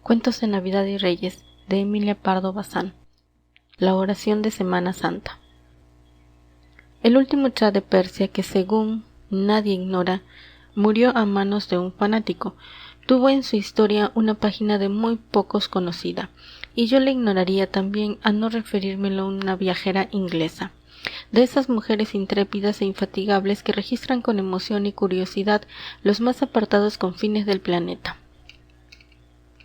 Cuentos de Navidad y Reyes, de Emilia Pardo Bazán. La oración de Semana Santa. El último Shah de Persia, que según nadie ignora, murió a manos de un fanático, tuvo en su historia una página de muy pocos conocida, y yo la ignoraría también a no referírmelo a una viajera inglesa, de esas mujeres intrépidas e infatigables que registran con emoción y curiosidad los más apartados confines del planeta.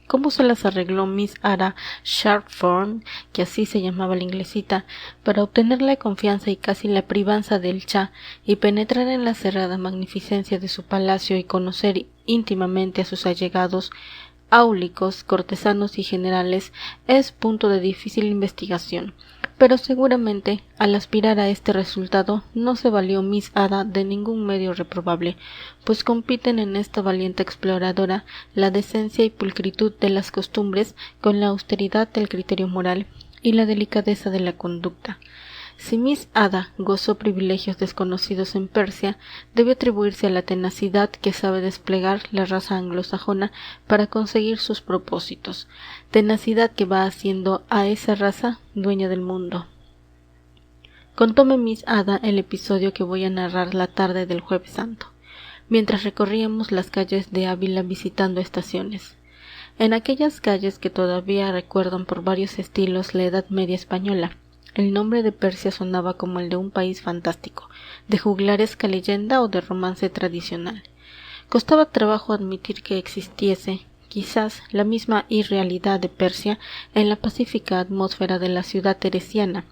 ¿Cómo se las arregló Miss Ada Sharpthorne, que así se llamaba la inglesita, para obtener la confianza y casi la privanza del Shah y penetrar en la cerrada magnificencia de su palacio y conocer íntimamente a sus allegados, áulicos, cortesanos y generales, es punto de difícil investigación? Pero seguramente, al aspirar a este resultado, no se valió Miss Ada de ningún medio reprobable, pues compiten en esta valiente exploradora la decencia y pulcritud de las costumbres con la austeridad del criterio moral y la delicadeza de la conducta. Si Miss Ada gozó privilegios desconocidos en Persia, debe atribuirse a la tenacidad que sabe desplegar la raza anglosajona para conseguir sus propósitos, tenacidad que va haciendo a esa raza dueña del mundo. Contóme Miss Ada el episodio que voy a narrar la tarde del Jueves Santo, mientras recorríamos las calles de Ávila visitando estaciones. En aquellas calles que todavía recuerdan por varios estilos la Edad Media española, el nombre de Persia sonaba como el de un país fantástico, de juglaresca leyenda o de romance tradicional. Costaba trabajo admitir que existiese, quizás, la misma irrealidad de Persia en la pacífica atmósfera de la ciudad teresiana.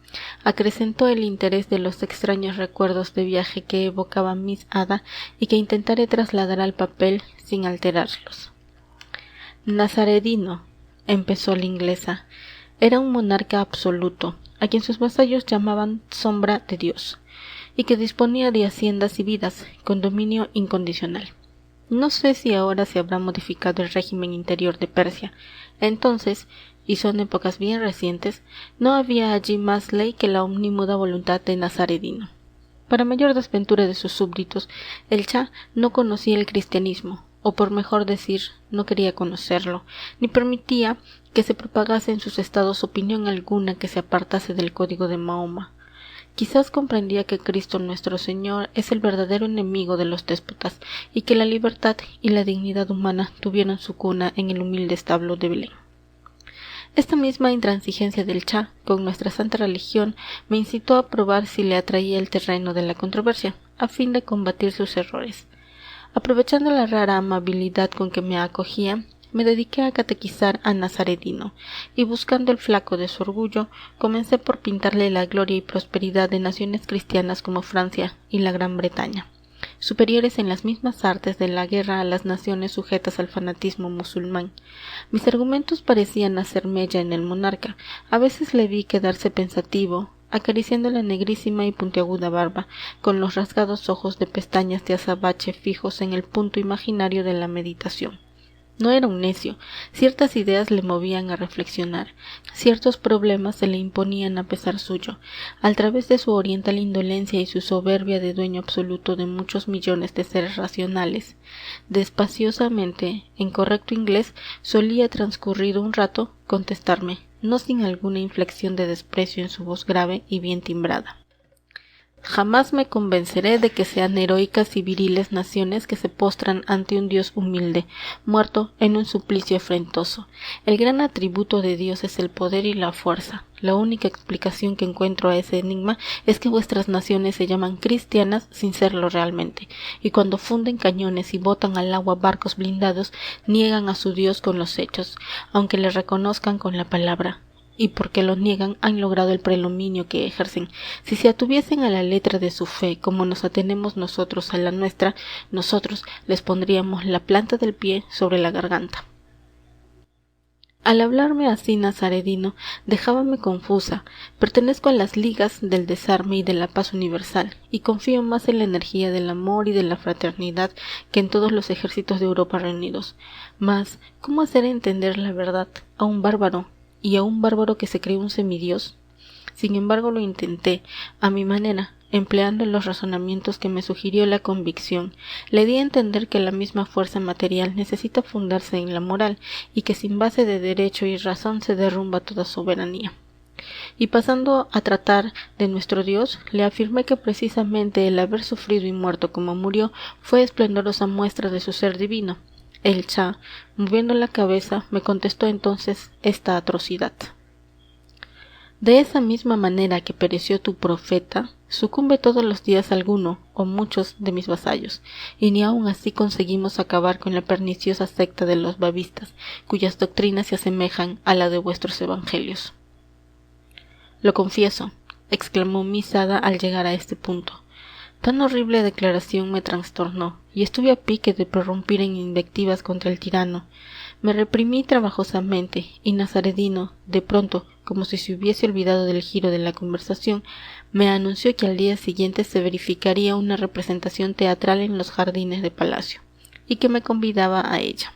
Acrecentó el interés de los extraños recuerdos de viaje que evocaba Miss Ada y que intentaré trasladar al papel sin alterarlos. Nazaredino, empezó la inglesa, era un monarca absoluto, a quien sus vasallos llamaban sombra de Dios, y que disponía de haciendas y vidas, con dominio incondicional. No sé si ahora se habrá modificado el régimen interior de Persia. Entonces, y son épocas bien recientes, no había allí más ley que la omnímoda voluntad de Nazaredino. Para mayor desventura de sus súbditos, el Shah no conocía el cristianismo, o por mejor decir, no quería conocerlo, ni permitía que se propagase en sus estados opinión alguna que se apartase del código de Mahoma. Quizás comprendía que Cristo nuestro Señor es el verdadero enemigo de los déspotas, y que la libertad y la dignidad humana tuvieron su cuna en el humilde establo de Belén. Esta misma intransigencia del Shah con nuestra santa religión me incitó a probar si le atraía el terreno de la controversia, a fin de combatir sus errores. Aprovechando la rara amabilidad con que me acogía, me dediqué a catequizar a Nazaredino, y buscando el flaco de su orgullo, comencé por pintarle la gloria y prosperidad de naciones cristianas como Francia y la Gran Bretaña, superiores en las mismas artes de la guerra a las naciones sujetas al fanatismo musulmán. Mis argumentos parecían hacer mella en el monarca. A veces le vi quedarse pensativo, acariciando la negrísima y puntiaguda barba, con los rasgados ojos de pestañas de azabache fijos en el punto imaginario de la meditación. No era un necio, ciertas ideas le movían a reflexionar, ciertos problemas se le imponían a pesar suyo, al través de su oriental indolencia y su soberbia de dueño absoluto de muchos millones de seres racionales. Despaciosamente, en correcto inglés, solía, transcurrido un rato, contestarme, no sin alguna inflexión de desprecio en su voz grave y bien timbrada. Jamás me convenceré de que sean heroicas y viriles naciones que se postran ante un Dios humilde, muerto en un suplicio afrentoso. El gran atributo de Dios es el poder y la fuerza. La única explicación que encuentro a ese enigma es que vuestras naciones se llaman cristianas sin serlo realmente, y cuando funden cañones y botan al agua barcos blindados, niegan a su Dios con los hechos, aunque le reconozcan con la palabra. Y porque lo niegan han logrado el predominio que ejercen. Si se atuviesen a la letra de su fe como nos atenemos nosotros a la nuestra, nosotros les pondríamos la planta del pie sobre la garganta. Al hablarme así Nazaredino, dejábame confusa. Pertenezco a las ligas del desarme y de la paz universal, y confío más en la energía del amor y de la fraternidad que en todos los ejércitos de Europa reunidos. Mas, ¿cómo hacer entender la verdad a un bárbaro? Y a un bárbaro que se cree un semidios. Sin embargo lo intenté, a mi manera, empleando los razonamientos que me sugirió la convicción, le di a entender que la misma fuerza material necesita fundarse en la moral y que sin base de derecho y razón se derrumba toda soberanía. Y pasando a tratar de nuestro Dios, le afirmé que precisamente el haber sufrido y muerto como murió fue esplendorosa muestra de su ser divino. El Shah, moviendo la cabeza, me contestó entonces esta atrocidad: de esa misma manera que pereció tu profeta, sucumbe todos los días alguno o muchos de mis vasallos, y ni aun así conseguimos acabar con la perniciosa secta de los babistas, cuyas doctrinas se asemejan a la de vuestros evangelios. Lo confieso, exclamó Miss Ada al llegar a este punto. Tan horrible declaración me trastornó, y estuve a pique de prorrumpir en invectivas contra el tirano. Me reprimí trabajosamente, y Nazaredino, de pronto, como si se hubiese olvidado del giro de la conversación, me anunció que al día siguiente se verificaría una representación teatral en los jardines de palacio, y que me convidaba a ella.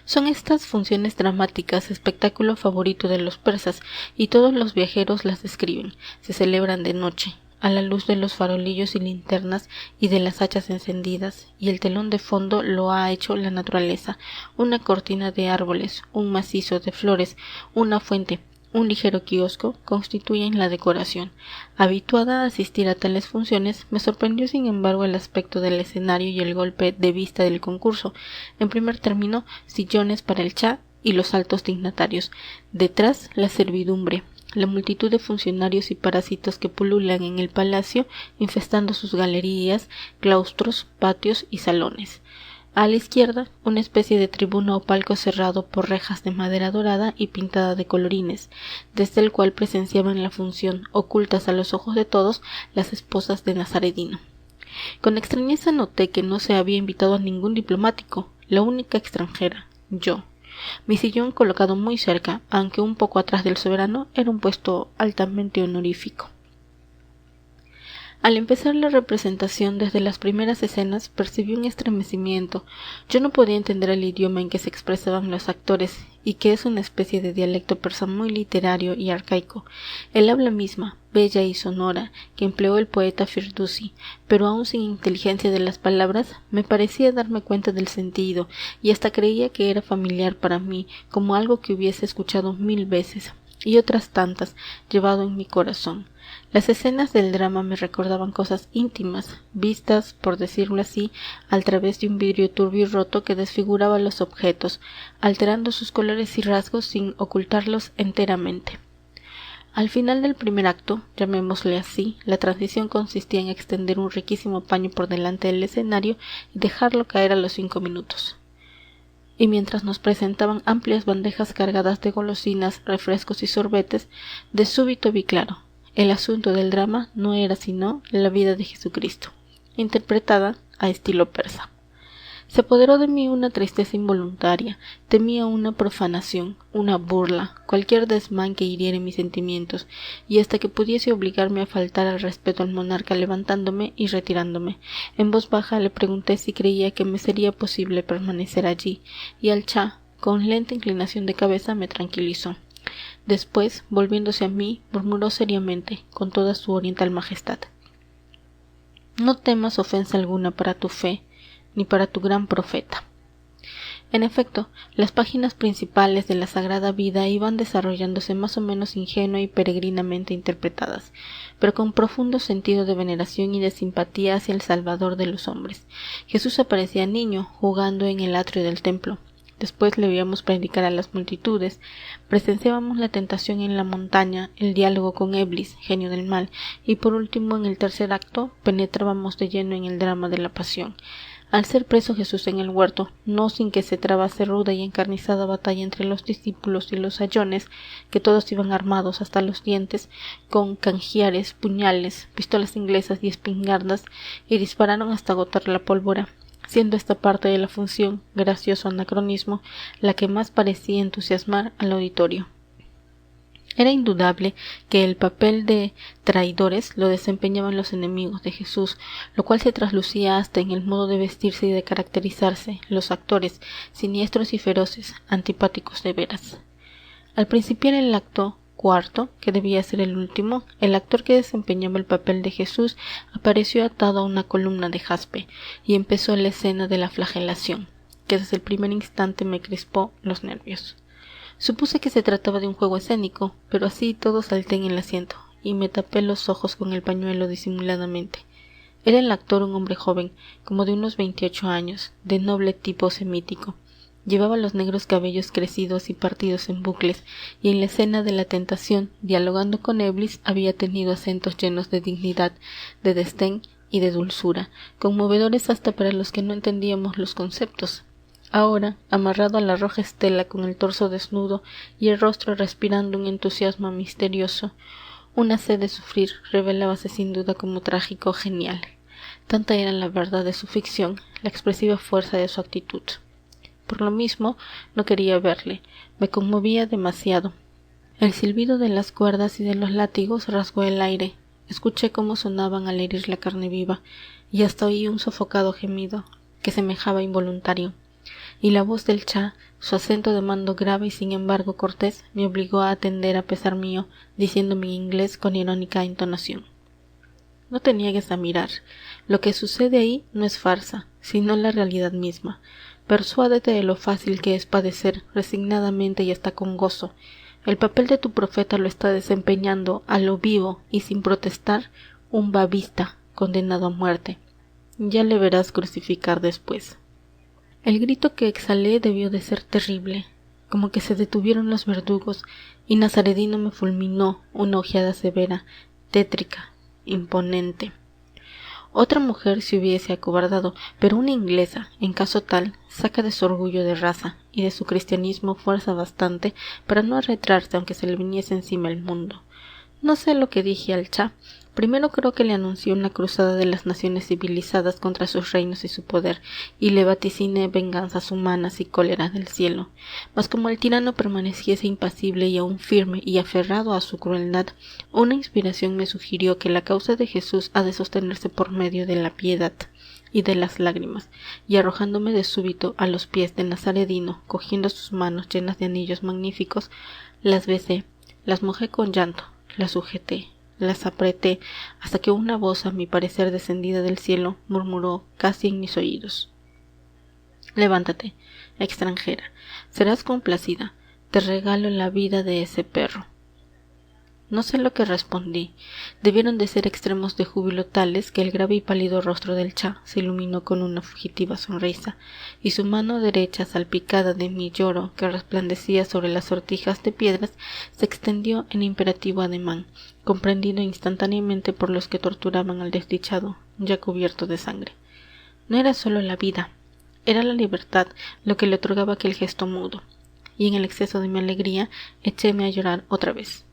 Son estas funciones dramáticas espectáculo favorito de los persas, y todos los viajeros las describen. Se celebran de noche, a la luz de los farolillos y linternas y de las hachas encendidas, y el telón de fondo lo ha hecho la naturaleza, una cortina de árboles, un macizo de flores, una fuente, un ligero kiosco constituyen la decoración. Habituada a asistir a tales funciones, me sorprendió sin embargo el aspecto del escenario y el golpe de vista del concurso. En primer término, sillones para el Shah y los altos dignatarios. Detrás, la servidumbre, la multitud de funcionarios y parásitos que pululan en el palacio, infestando sus galerías, claustros, patios y salones. A la izquierda, una especie de tribuna o palco cerrado por rejas de madera dorada y pintada de colorines, desde el cual presenciaban la función, ocultas a los ojos de todos, las esposas de Nazaredino. Con extrañeza noté que no se había invitado a ningún diplomático, la única extranjera, yo. Mi sillón, colocado muy cerca, aunque un poco atrás del soberano, era un puesto altamente honorífico. Al empezar la representación, desde las primeras escenas, percibí un estremecimiento. Yo no podía entender el idioma en que se expresaban los actores, y que es una especie de dialecto persa muy literario y arcaico. El habla misma, bella y sonora, que empleó el poeta Firdusi, pero aun sin inteligencia de las palabras, me parecía darme cuenta del sentido, y hasta creía que era familiar para mí, como algo que hubiese escuchado 1000 veces, y otras tantas, llevado en mi corazón. Las escenas del drama me recordaban cosas íntimas, vistas, por decirlo así, al través de un vidrio turbio y roto que desfiguraba los objetos, alterando sus colores y rasgos sin ocultarlos enteramente. Al final del primer acto, llamémosle así, la transición consistía en extender un riquísimo paño por delante del escenario y dejarlo caer a los 5 minutos. Y mientras nos presentaban amplias bandejas cargadas de golosinas, refrescos y sorbetes, de súbito vi claro. El asunto del drama no era sino la vida de Jesucristo, interpretada a estilo persa. Se apoderó de mí una tristeza involuntaria, temía una profanación, una burla, cualquier desmán que hiriere mis sentimientos, y hasta que pudiese obligarme a faltar al respeto al monarca levantándome y retirándome. En voz baja le pregunté si creía que me sería posible permanecer allí, y al Shah, con lenta inclinación de cabeza, me tranquilizó. Después, volviéndose a mí, murmuró seriamente, con toda su oriental majestad: «No temas ofensa alguna para tu fe, ni para tu gran profeta». En efecto, las páginas principales de la Sagrada Vida iban desarrollándose más o menos ingenua y peregrinamente interpretadas, pero con profundo sentido de veneración y de simpatía hacia el Salvador de los hombres. Jesús aparecía niño, jugando en el atrio del templo. Después le oíamos predicar a las multitudes, presenciábamos la tentación en la montaña, el diálogo con Eblis, genio del mal, y por último, en el tercer acto, penetrábamos de lleno en el drama de la pasión. Al ser preso Jesús en el huerto, no sin que se trabase ruda y encarnizada batalla entre los discípulos y los sayones, que todos iban armados hasta los dientes, con cangiares, puñales, pistolas inglesas y espingardas, y dispararon hasta agotar la pólvora, siendo esta parte de la función, gracioso anacronismo, la que más parecía entusiasmar al auditorio. Era indudable que el papel de traidores lo desempeñaban los enemigos de Jesús, lo cual se traslucía hasta en el modo de vestirse y de caracterizarse, los actores, siniestros y feroces, antipáticos de veras. Al principiar el acto, cuarto, que debía ser el último, el actor que desempeñaba el papel de Jesús apareció atado a una columna de jaspe y empezó la escena de la flagelación, que desde el primer instante me crispó los nervios. Supuse que se trataba de un juego escénico, pero así y todo salté en el asiento y me tapé los ojos con el pañuelo disimuladamente. Era el actor un hombre joven, como de unos 28 años, de noble tipo semítico. Llevaba los negros cabellos crecidos y partidos en bucles, y en la escena de la tentación, dialogando con Eblis, había tenido acentos llenos de dignidad, de desdén y de dulzura, conmovedores hasta para los que no entendíamos los conceptos. Ahora, amarrado a la roja estela con el torso desnudo y el rostro respirando un entusiasmo misterioso, una sed de sufrir revelábase sin duda como trágico o genial. Tanta era la verdad de su ficción, la expresiva fuerza de su actitud. Por lo mismo, no quería verle, me conmovía demasiado. El silbido de las cuerdas y de los látigos rasgó el aire. Escuché cómo sonaban al herir la carne viva, y hasta oí un sofocado gemido, que semejaba involuntario. Y la voz del Cha, su acento de mando grave y sin embargo cortés, me obligó a atender a pesar mío, diciéndome en inglés con irónica entonación: «No te niegues a mirar. Lo que sucede ahí no es farsa, sino la realidad misma. Persuádete de lo fácil que es padecer resignadamente y hasta con gozo. El papel de tu profeta lo está desempeñando a lo vivo y sin protestar un babista condenado a muerte. Ya le verás crucificar después». El grito que exhalé debió de ser terrible, como que se detuvieron los verdugos, y Nazaredino me fulminó una ojeada severa, tétrica, imponente. Otra mujer se hubiese acobardado, pero una inglesa, en caso tal, saca de su orgullo de raza y de su cristianismo fuerza bastante para no arretrarse aunque se le viniese encima el mundo. No sé lo que dije al Cha. Primero creo que le anunció una cruzada de las naciones civilizadas contra sus reinos y su poder, y le vaticiné venganzas humanas y cólera del cielo. Mas como el tirano permaneciese impasible y aún firme y aferrado a su crueldad, una inspiración me sugirió que la causa de Jesús ha de sostenerse por medio de la piedad y de las lágrimas, y arrojándome de súbito a los pies del Nazaredino, cogiendo sus manos llenas de anillos magníficos, las besé, las mojé con llanto, las sujeté, las apreté, hasta que una voz, a mi parecer descendida del cielo, murmuró casi en mis oídos: «Levántate, extranjera, serás complacida, te regalo la vida de ese perro». No sé lo que respondí. Debieron de ser extremos de júbilo tales que el grave y pálido rostro del Cha se iluminó con una fugitiva sonrisa, y su mano derecha, salpicada de mi lloro que resplandecía sobre las sortijas de piedras, se extendió en imperativo ademán, comprendido instantáneamente por los que torturaban al desdichado, ya cubierto de sangre. No era sólo la vida, era la libertad lo que le otorgaba aquel gesto mudo, y en el exceso de mi alegría echéme a llorar otra vez.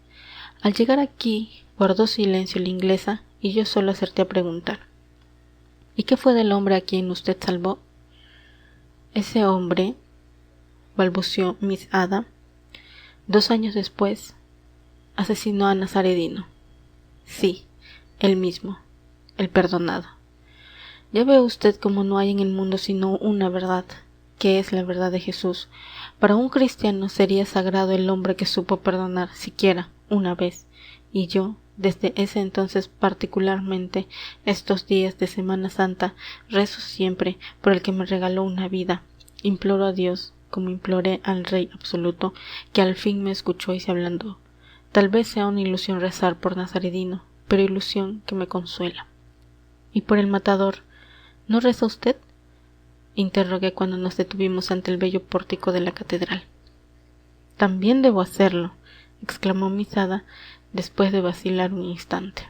Al llegar aquí guardó silencio la inglesa y yo solo acerté a preguntar: «¿Y qué fue del hombre a quien usted salvó?». «Ese hombre», balbuceó Miss Ada, «2 años después asesinó a Nazaredino». «Sí, él mismo, el perdonado». Ya ve usted cómo no hay en el mundo sino una verdad, que es la verdad de Jesús. Para un cristiano sería sagrado el hombre que supo perdonar siquiera una vez, y yo, desde ese entonces particularmente, estos días de Semana Santa, rezo siempre por el que me regaló una vida. Imploro a Dios, como imploré al Rey Absoluto, que al fin me escuchó y se ablandó. Tal vez sea una ilusión rezar por Nazaredino, pero ilusión que me consuela. ¿Y por el matador, no reza usted?, interrogué cuando nos detuvimos ante el bello pórtico de la catedral. «También debo hacerlo», exclamó Miss Ada después de vacilar un instante.